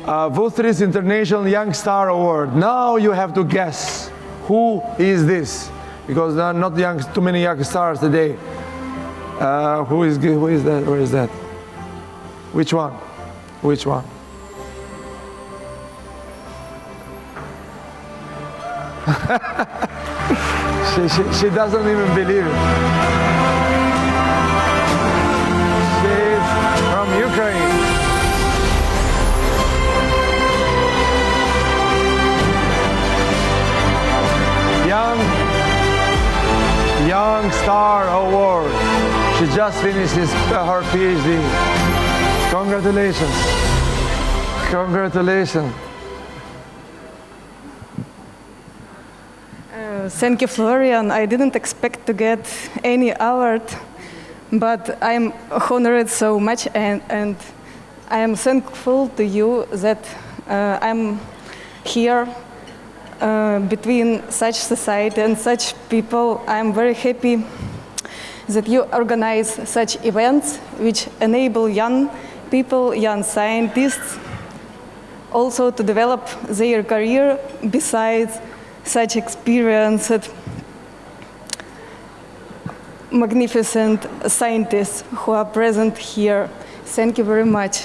Wüthrich International Young Star Award. Now you have to guess who is this, because there are not too many young stars today. Who is that? Where is that? Which one? Which one? she doesn't even believe it. She's from Ukraine. Young Star Award. She just finished her PhD. Congratulations. Congratulations. Thank you, Florian. I didn't expect to get any award, but I'm honored so much, and I am thankful to you that I'm here between such society and such people. I'm very happy that you organize such events which enable young people, young scientists, also to develop their career besides such experienced, magnificent scientists who are present here. Thank you very much.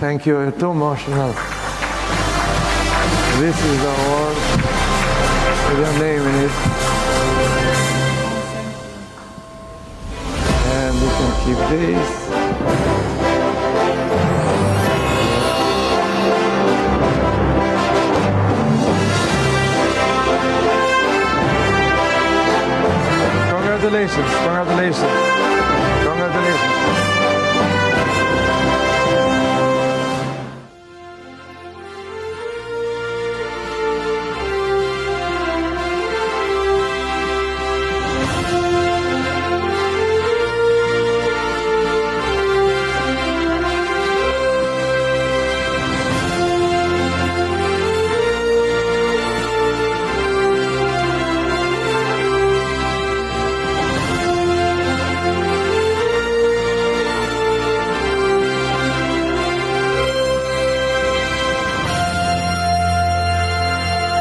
Thank you. You're too emotional. This is the award with your name in it. And you can keep this. Congratulations, congratulations.